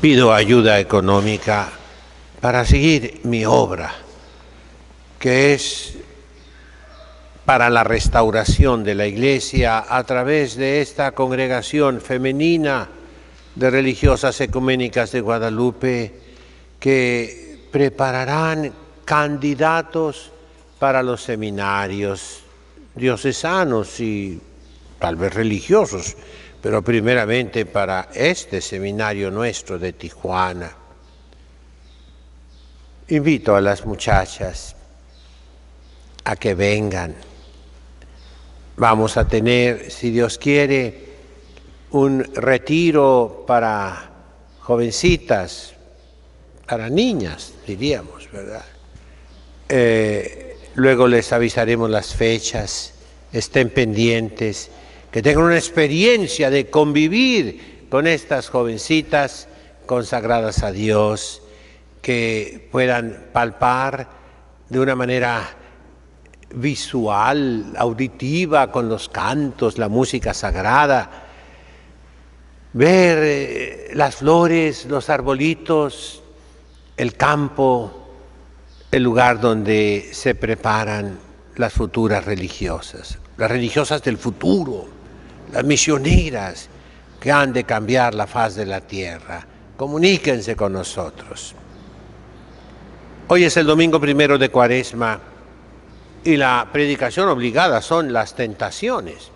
pido ayuda económica para seguir mi obra, que es para la restauración de la Iglesia a través de esta congregación femenina de religiosas ecuménicas de Guadalupe, que prepararán candidatos para los seminarios diocesanos y tal vez religiosos, pero primeramente para este seminario nuestro de Tijuana. Invito a las muchachas a que vengan. Vamos a tener, si Dios quiere, un retiro para jovencitas, para niñas, diríamos, ¿verdad? Luego les avisaremos las fechas, estén pendientes, que tengan una experiencia de convivir con estas jovencitas consagradas a Dios, que puedan palpar de una manera visual, auditiva, con los cantos, la música sagrada, ver las flores, los arbolitos, el campo, el lugar donde se preparan las futuras religiosas, las religiosas del futuro, las misioneras que han de cambiar la faz de la tierra. Comuníquense con nosotros. Hoy es el domingo primero de Cuaresma y la predicación obligada son las tentaciones.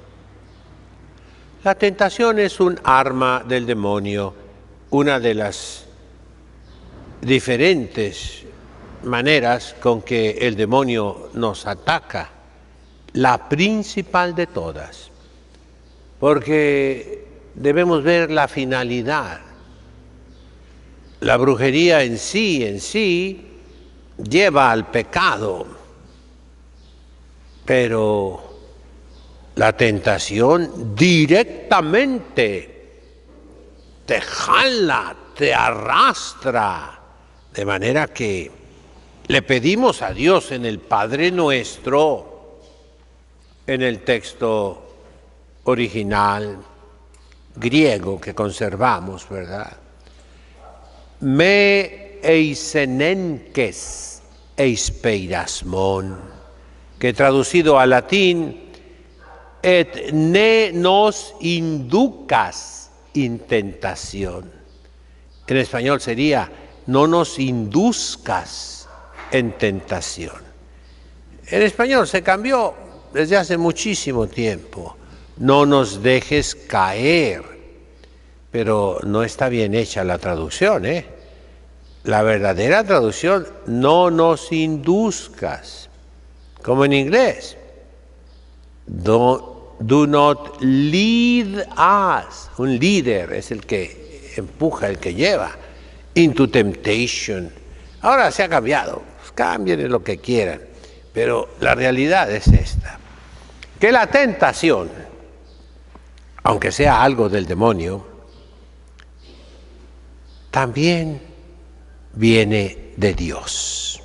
La tentación es un arma del demonio, una de las diferentes maneras con que el demonio nos ataca, la principal de todas, porque debemos ver la finalidad. La brujería en sí lleva al pecado, pero la tentación directamente te jala, te arrastra, de manera que le pedimos a Dios en el Padre Nuestro, en el texto original griego que conservamos, ¿verdad? Me eisenenkes eispeirasmon, que traducido al latín, et ne nos inducas in tentación. En español sería, no nos induzcas en tentación. En español se cambió desde hace muchísimo tiempo. No nos dejes caer. Pero no está bien hecha la traducción, ¿eh? La verdadera traducción, no nos induzcas. Como en inglés. Do not lead us. Un líder es el que empuja, el que lleva. Into temptation. Ahora se ha cambiado. Cambien lo que quieran. Pero la realidad es esta. Que la tentación, aunque sea algo del demonio, también viene de Dios.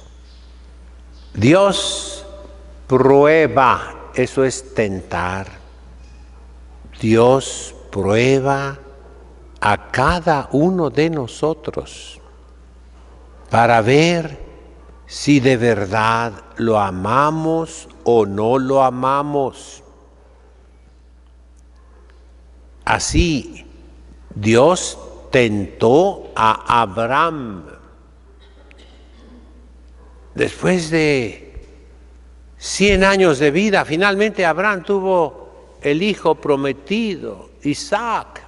Dios prueba, eso es tentar. Dios prueba a cada uno de nosotros para ver si de verdad lo amamos o no lo amamos. Así, Dios tentó a Abraham. Después de 100 años de vida, finalmente Abraham tuvo el hijo prometido, Isaac,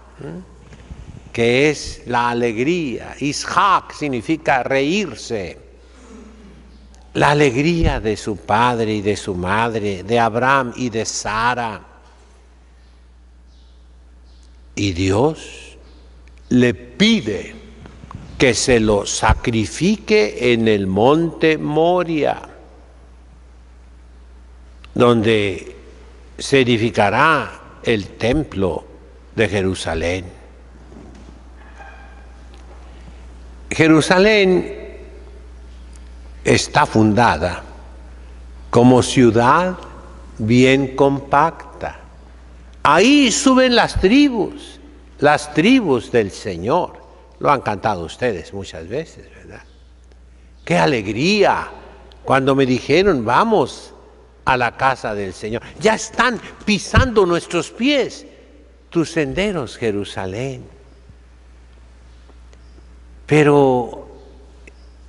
que es la alegría. Isaac significa reírse. La alegría de su padre y de su madre, de Abraham y de Sara. Y Dios le pide que se lo sacrifique en el monte Moria, donde se edificará el templo de Jerusalén. Jerusalén está fundada como ciudad bien compacta. Ahí suben las tribus del Señor, Lo han cantado ustedes muchas veces, ¿verdad? ¡Qué alegría! Cuando me dijeron, vamos a la casa del Señor. Ya están pisando nuestros pies tus senderos, Jerusalén. Pero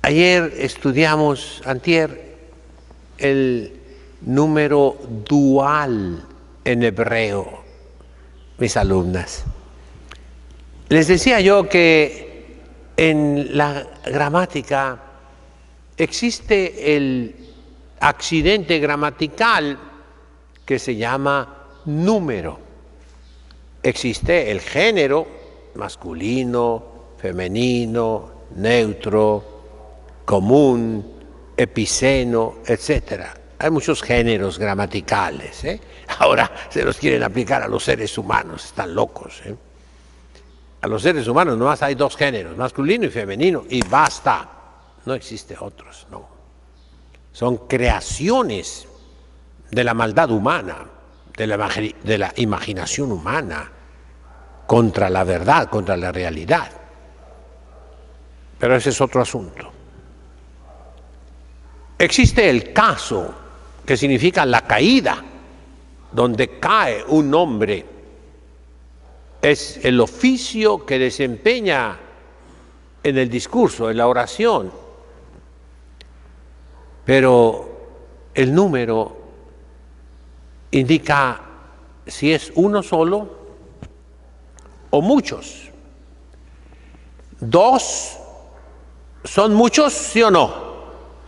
ayer estudiamos, antier, el número dual en hebreo, mis alumnas. Les decía yo que en la gramática existe el accidente gramatical que se llama número. Existe el género masculino, femenino, neutro, común, epiceno, etc. Hay muchos géneros gramaticales, ¿eh? Ahora se los quieren aplicar a los seres humanos, están locos, ¿eh? A los seres humanos nomás hay dos géneros, masculino y femenino, y basta. No existe otros, no. Son creaciones de la maldad humana, de la imaginación humana, contra la verdad, contra la realidad. Pero ese es otro asunto. Existe el caso, que significa la caída, donde cae un hombre. Es el oficio que desempeña en el discurso, en la oración. Pero el número indica si es uno solo o muchos. ¿Dos son muchos, sí o no?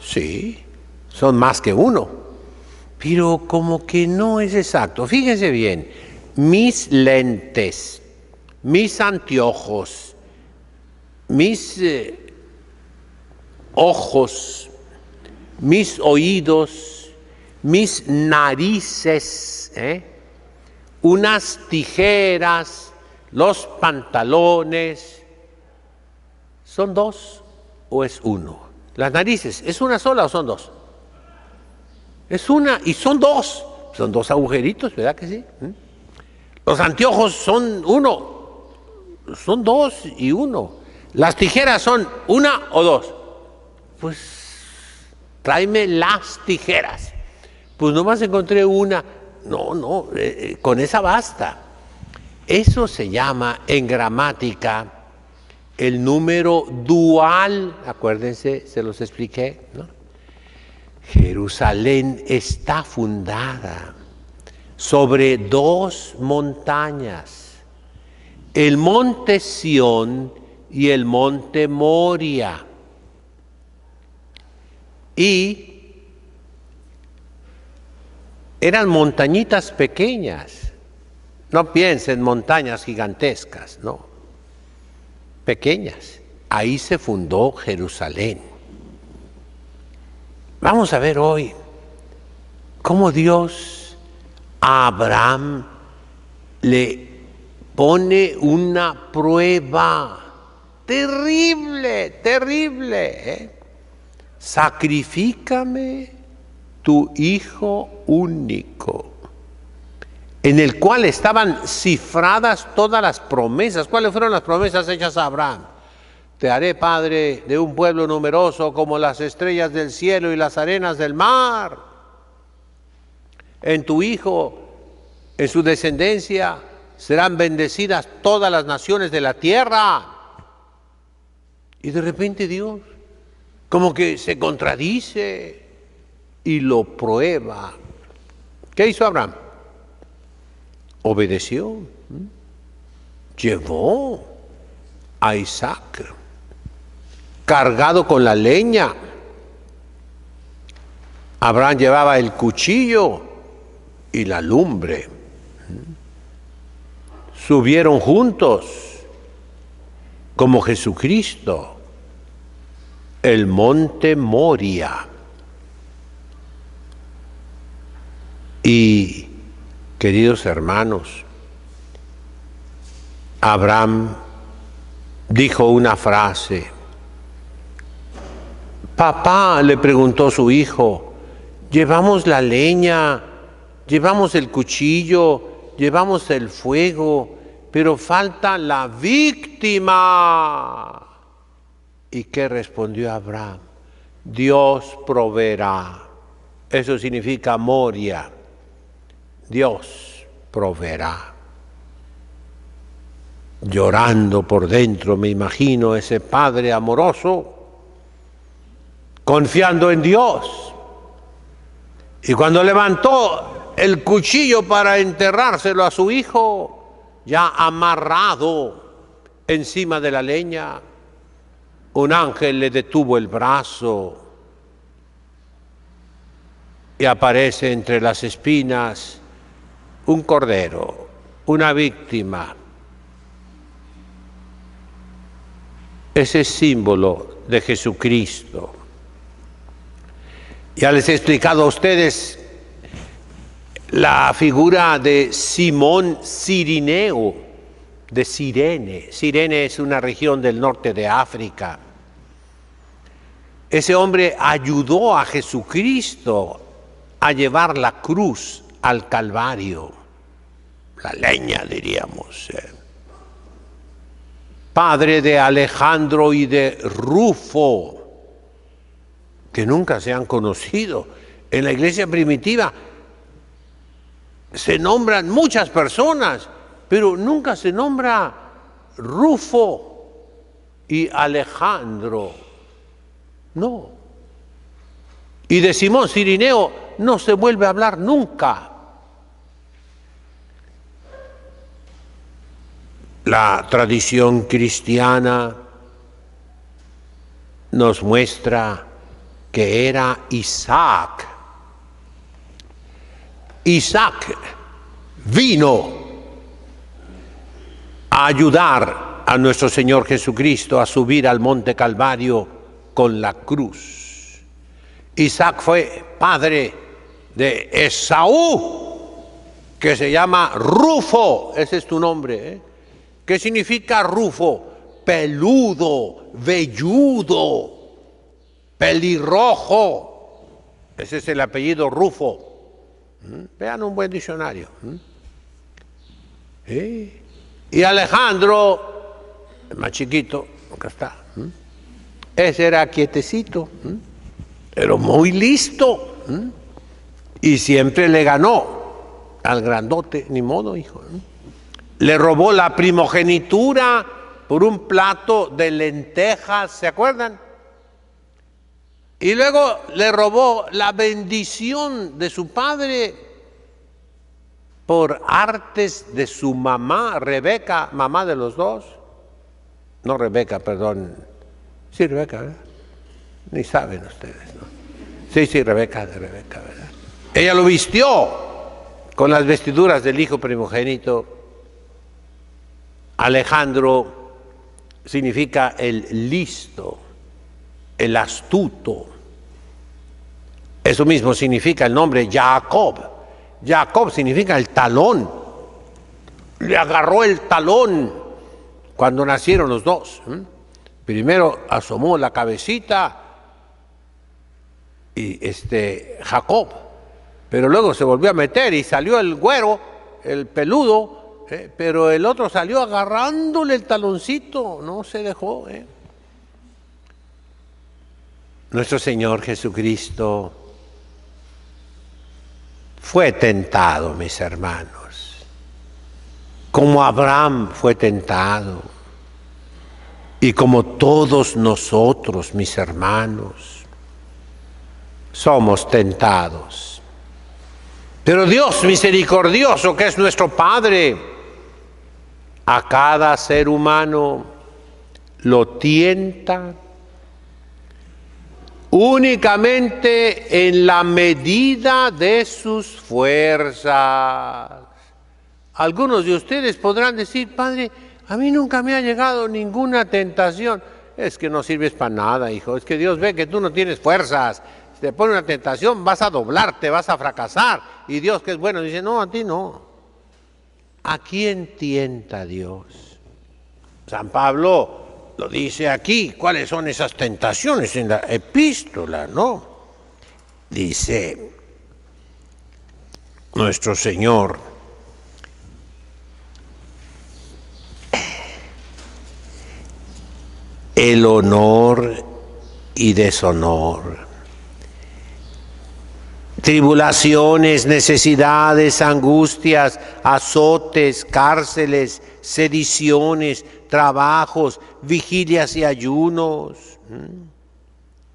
Sí, son más que uno. Pero como que no es exacto. Fíjense bien, mis lentes, mis anteojos, mis ojos, mis oídos, mis narices, unas tijeras, los pantalones, ¿son dos o es uno? Las narices, ¿es una sola o son dos? Es una y son dos agujeritos, ¿verdad que sí? Los anteojos son uno, son dos y uno. Las tijeras son una o dos. Pues tráeme las tijeras. Pues nomás encontré una. No, con esa basta. Eso se llama en gramática el número dual. Acuérdense, se los expliqué, ¿no? Jerusalén está fundada sobre dos montañas, el monte Sión y el monte Moria. Y eran montañitas pequeñas, no piensen montañas gigantescas, no, pequeñas. Ahí se fundó Jerusalén. Vamos a ver hoy cómo Dios a Abraham le pone una prueba terrible, terrible. Sacrifícame tu hijo único, en el cual estaban cifradas todas las promesas. ¿Cuáles fueron las promesas hechas a Abraham? Te haré padre de un pueblo numeroso como las estrellas del cielo y las arenas del mar. En tu hijo, en su descendencia, serán bendecidas todas las naciones de la tierra. Y de repente Dios, como que se contradice y lo prueba. ¿Qué hizo Abraham? Obedeció. Llevó a Isaac cargado con la leña. Abraham llevaba el cuchillo y la lumbre. Subieron juntos, como Jesucristo, el monte Moria. Y, queridos hermanos, Abraham dijo una frase. Papá, le preguntó su hijo, llevamos la leña, llevamos el cuchillo, llevamos el fuego, pero falta la víctima. ¿Y qué respondió Abraham? Dios proveerá. Eso significa Moria. Dios proveerá. Llorando por dentro, me imagino ese padre amoroso, confiando en Dios. Y cuando levantó el cuchillo para enterrárselo a su hijo, ya amarrado encima de la leña, un ángel le detuvo el brazo y aparece entre las espinas un cordero, una víctima. Ese símbolo de Jesucristo. Ya les he explicado a ustedes la figura de Simón Cirineo, de Cirene. Cirene es una región del norte de África. Ese hombre ayudó a Jesucristo a llevar la cruz al Calvario, la leña diríamos. Padre de Alejandro y de Rufo, que nunca se han conocido. En la iglesia primitiva se nombran muchas personas, pero nunca se nombra Rufo y Alejandro. No. Y de Simón Cirineo no se vuelve a hablar nunca. La tradición cristiana nos muestra que era Isaac. Isaac vino a ayudar a nuestro Señor Jesucristo a subir al monte Calvario con la cruz. Isaac fue padre de Esaú, que se llama Rufo, ese es tu nombre, ¿eh? ¿Qué significa Rufo? Peludo, velludo, pelirrojo. Ese es el apellido Rufo. Vean un buen diccionario. Y Alejandro, el más chiquito, acá está. Ese era quietecito, pero muy listo. Y siempre le ganó al grandote, ni modo, hijo. Le robó la primogenitura por un plato de lentejas, ¿se acuerdan? Y luego le robó la bendición de su padre por artes de su mamá, Rebeca, mamá de los dos. No Rebeca, perdón. Sí, Rebeca, ¿verdad? Ni saben ustedes, ¿no? Sí, Rebeca, ¿verdad? Ella lo vistió con las vestiduras del hijo primogénito. Alejandro significa el listo, el astuto. Eso mismo significa el nombre Jacob. Jacob significa el talón. Le agarró el talón cuando nacieron los dos. Primero asomó la cabecita y Jacob, pero luego se volvió a meter y salió el güero, el peludo, pero el otro salió agarrándole el taloncito, no se dejó. Nuestro Señor Jesucristo fue tentado, mis hermanos, como Abraham fue tentado, y como todos nosotros, mis hermanos, somos tentados. Pero Dios misericordioso, que es nuestro Padre, a cada ser humano lo tienta únicamente en la medida de sus fuerzas. Algunos de ustedes podrán decir: Padre, a mí nunca me ha llegado ninguna tentación. Es que no sirves para nada, hijo. Es que Dios ve que tú no tienes fuerzas. Si te pone una tentación, vas a doblarte, vas a fracasar. Y Dios, que es bueno, dice: no, a ti no. ¿A quién tienta Dios? San Pablo lo dice aquí. ¿Cuáles son esas tentaciones? En la epístola, ¿no? Dice nuestro Señor: el honor y deshonor. Tribulaciones, necesidades, angustias, azotes, cárceles, sediciones, trabajos, vigilias y ayunos.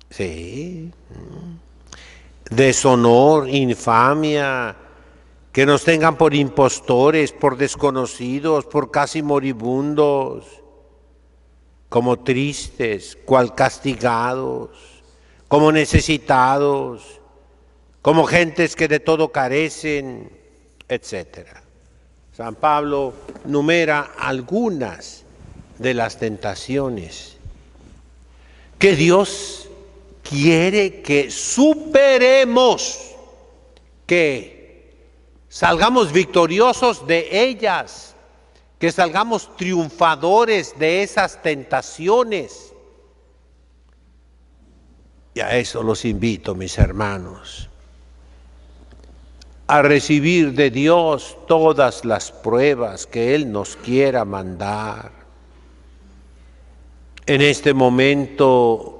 Sí. Deshonor, infamia, que nos tengan por impostores, por desconocidos, por casi moribundos, como tristes, cual castigados, como necesitados, como gentes que de todo carecen, etc. San Pablo numera algunas de las tentaciones que Dios quiere que superemos, que salgamos victoriosos de ellas, que salgamos triunfadores de esas tentaciones. Y a eso los invito, mis hermanos, a recibir de Dios todas las pruebas que Él nos quiera mandar. En este momento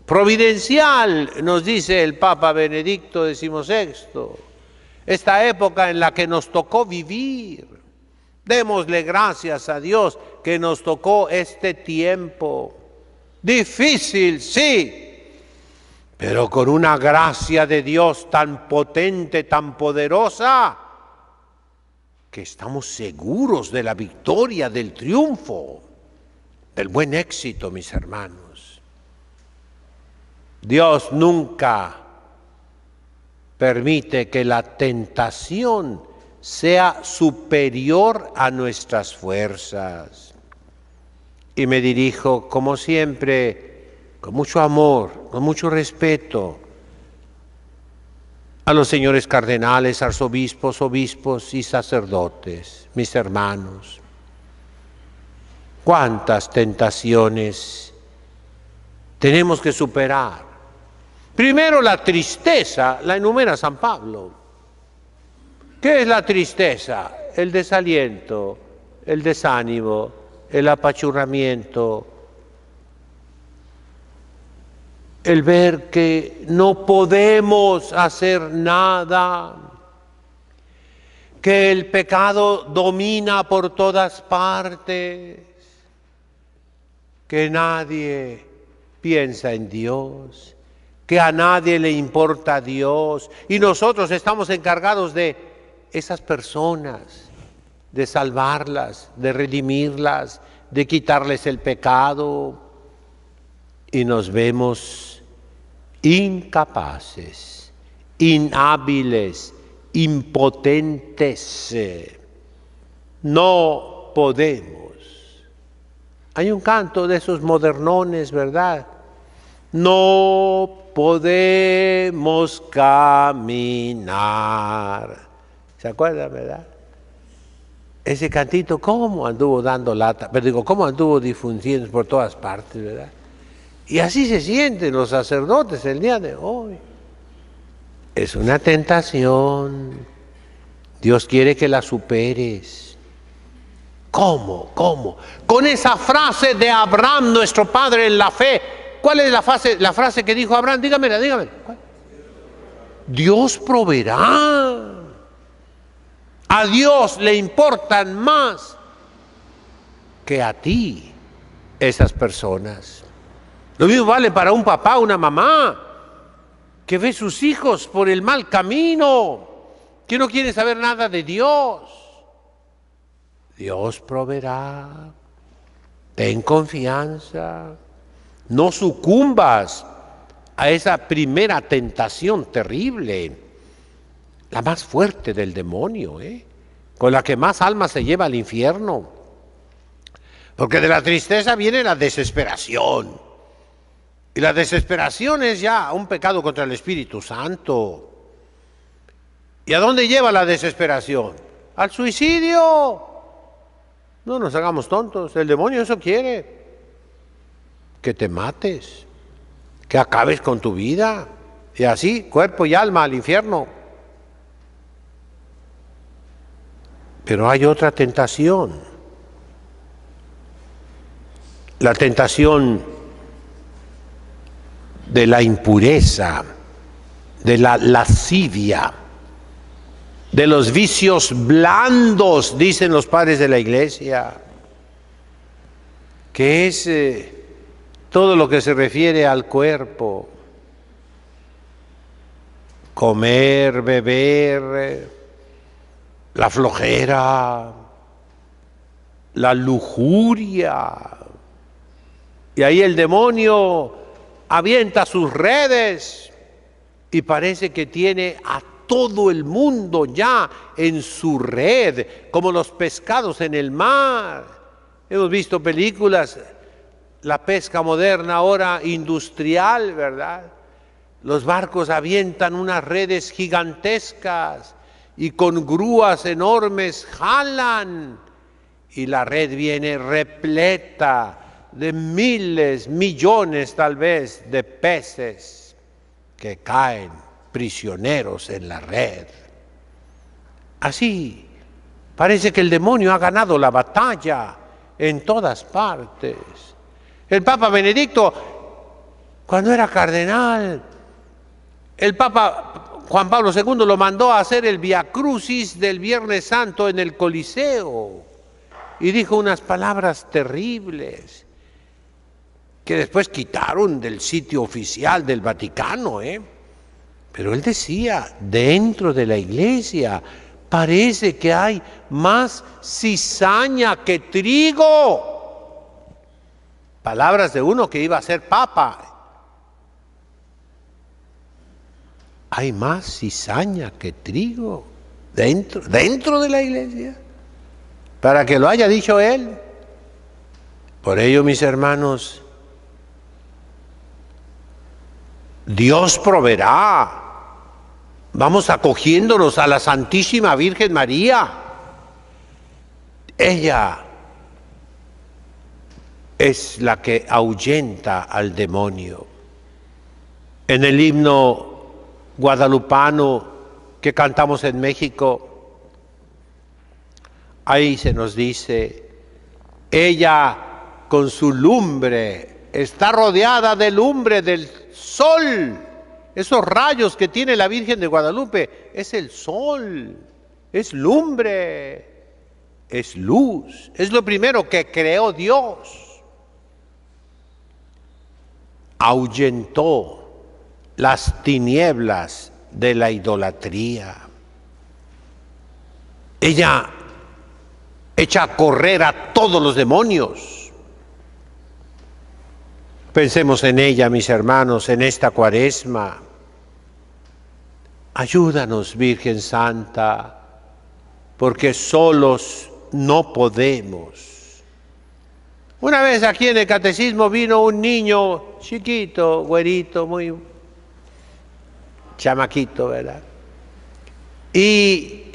providencial, nos dice el Papa Benedicto XVI, esta época en la que nos tocó vivir, démosle gracias a Dios que nos tocó este tiempo. Difícil, sí, pero con una gracia de Dios tan potente, tan poderosa, que estamos seguros de la victoria, del triunfo, del buen éxito, mis hermanos. Dios nunca permite que la tentación sea superior a nuestras fuerzas. Y me dirijo, como siempre, con mucho amor, con mucho respeto, a los señores cardenales, arzobispos, obispos y sacerdotes, mis hermanos. ¿Cuántas tentaciones tenemos que superar? Primero, la tristeza, la enumera San Pablo. ¿Qué es la tristeza? El desaliento, el desánimo, el apachurramiento, el ver que no podemos hacer nada, que el pecado domina por todas partes, que nadie piensa en Dios, que a nadie le importa Dios, y nosotros estamos encargados de esas personas, de salvarlas, de redimirlas, de quitarles el pecado, y nos vemos incapaces, inhábiles, impotentes. No podemos. Hay un canto de esos modernones, ¿verdad? No podemos caminar. ¿Se acuerdan, verdad? Ese cantito, ¿cómo anduvo dando lata? Pero digo, ¿cómo anduvo difundiendo por todas partes, verdad? Y así se sienten los sacerdotes el día de hoy. Es una tentación. Dios quiere que la superes. ¿Cómo? ¿Cómo? Con esa frase de Abraham, nuestro padre en la fe. ¿Cuál es la frase que dijo Abraham? Dígamela. ¿Cuál? Dios proveerá. A Dios le importan más que a ti esas personas. Lo mismo vale para un papá, una mamá, que ve sus hijos por el mal camino, que no quiere saber nada de Dios. Dios proveerá. Ten confianza. No sucumbas a esa primera tentación terrible, la más fuerte del demonio, con la que más almas se lleva al infierno. Porque de la tristeza viene la desesperación. Y la desesperación es ya un pecado contra el Espíritu Santo. ¿Y a dónde lleva la desesperación? Al suicidio. No nos hagamos tontos. El demonio eso quiere. Que te mates. Que acabes con tu vida. Y así, cuerpo y alma al infierno. Pero hay otra tentación. La tentación de la impureza, de la lascivia, de los vicios blandos, dicen los padres de la Iglesia, que es todo lo que se refiere al cuerpo: comer, beber, la flojera, la lujuria. Y ahí el demonio avienta sus redes y parece que tiene a todo el mundo ya en su red, como los pescados en el mar. Hemos visto películas, la pesca moderna ahora industrial, ¿verdad? Los barcos avientan unas redes gigantescas y con grúas enormes jalan, y la red viene repleta de miles, millones tal vez de peces que caen prisioneros en la red. Así parece que el demonio ha ganado la batalla en todas partes. El Papa Benedicto, cuando era cardenal, el Papa Juan Pablo II lo mandó a hacer el Via Crucis del Viernes Santo en el Coliseo y dijo unas palabras terribles que después quitaron del sitio oficial del Vaticano, Pero él decía: dentro de la Iglesia parece que hay más cizaña que trigo. Palabras de uno que iba a ser papa. Hay más cizaña que trigo dentro de la Iglesia, para que lo haya dicho él. Por ello, mis hermanos, Dios proveerá. Vamos acogiéndonos a la Santísima Virgen María. Ella es la que ahuyenta al demonio. En el himno guadalupano que cantamos en México, ahí se nos dice: ella con su lumbre está rodeada de lumbre del sol. Esos rayos que tiene la Virgen de Guadalupe es el sol, es lumbre, es luz, es lo primero que creó Dios. Ahuyentó las tinieblas de la idolatría. Ella echa a correr a todos los demonios. Pensemos en ella, mis hermanos, en esta Cuaresma. Ayúdanos, Virgen Santa, porque solos no podemos. Una vez aquí en el catecismo vino un niño chiquito, güerito, muy chamaquito, ¿verdad? Y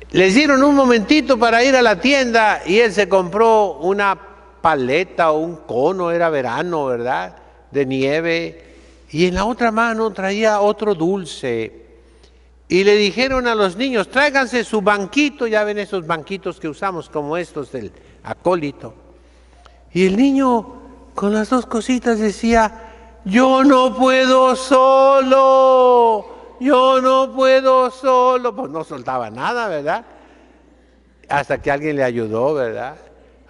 les dieron un momentito para ir a la tienda y él se compró una paleta o un cono, era verano, ¿verdad?, de nieve, y en la otra mano traía otro dulce. Y le dijeron a los niños: tráiganse su banquito, ya ven esos banquitos que usamos como estos del acólito. Y el niño con las dos cositas decía: yo no puedo solo, yo no puedo solo. Pues no soltaba nada, ¿verdad? Hasta que alguien le ayudó, ¿verdad?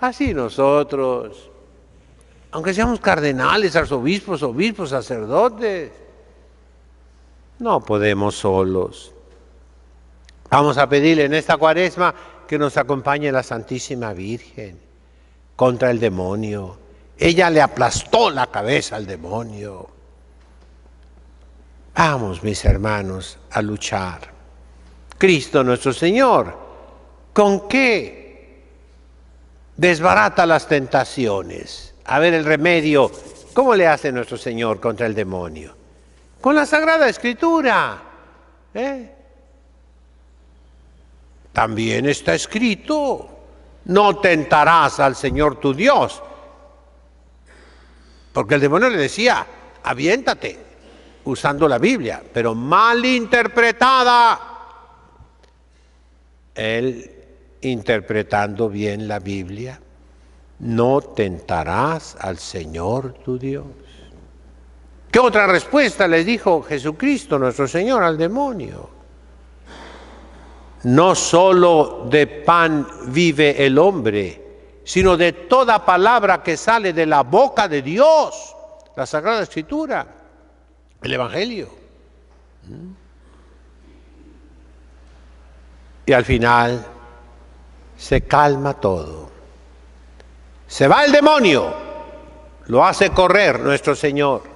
Así nosotros, aunque seamos cardenales, arzobispos, obispos, sacerdotes, no podemos solos. Vamos a pedirle en esta Cuaresma que nos acompañe la Santísima Virgen contra el demonio. Ella le aplastó la cabeza al demonio. Vamos, mis hermanos, a luchar. Cristo nuestro Señor, ¿con qué desbarata las tentaciones? A ver, el remedio, ¿cómo le hace nuestro Señor contra el demonio? Con la Sagrada Escritura. También está escrito: no tentarás al Señor tu Dios. Porque el demonio le decía: aviéntate, usando la Biblia, pero mal interpretada. Él, interpretando bien la Biblia: no tentarás al Señor tu Dios. ¿Qué otra respuesta le dijo Jesucristo, nuestro Señor, al demonio? No solo de pan vive el hombre, sino de toda palabra que sale de la boca de Dios, la Sagrada Escritura, el Evangelio. Y al final se calma todo. Se va el demonio, lo hace correr nuestro Señor.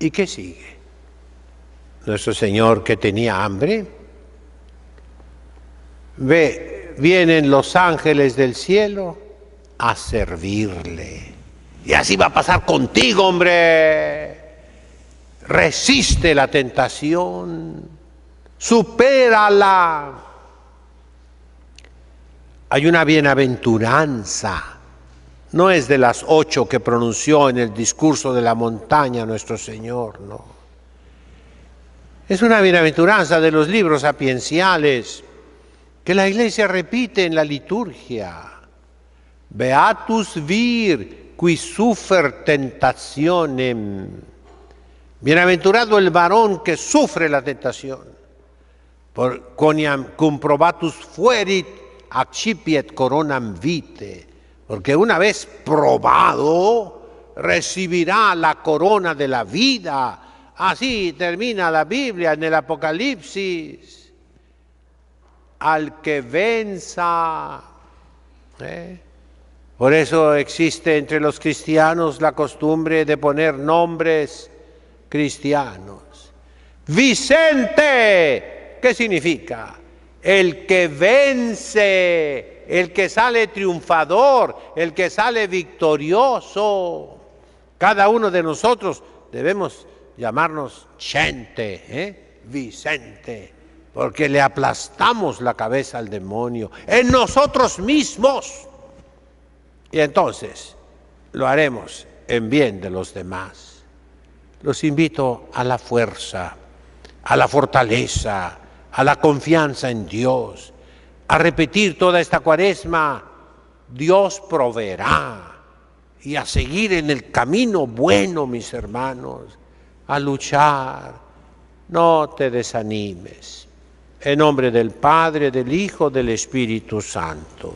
¿Y qué sigue? Nuestro Señor, que tenía hambre, vienen los ángeles del cielo a servirle. Y así va a pasar contigo, hombre. Resiste la tentación, supérala. Hay una bienaventuranza, no es de las 8 que pronunció en el discurso de la montaña nuestro Señor, no. Es una bienaventuranza de los libros sapienciales que la Iglesia repite en la liturgia. Beatus vir qui suffer tentationem. Bienaventurado el varón que sufre la tentación. Por quoniam cum probatus fuerit accipiet coronam vitae. Porque una vez probado, recibirá la corona de la vida. Así termina la Biblia en el Apocalipsis. Al que venza. Por eso existe entre los cristianos la costumbre de poner nombres cristianos. Vicente, ¿qué significa? El que vence, el que sale triunfador, el que sale victorioso. Cada uno de nosotros debemos llamarnos Chente, Vicente, porque le aplastamos la cabeza al demonio en nosotros mismos. Y entonces lo haremos en bien de los demás. Los invito a la fuerza, a la fortaleza, a la confianza en Dios, a repetir toda esta Cuaresma: Dios proveerá, y a seguir en el camino bueno, mis hermanos, a luchar. No te desanimes. En nombre del Padre, del Hijo, del Espíritu Santo.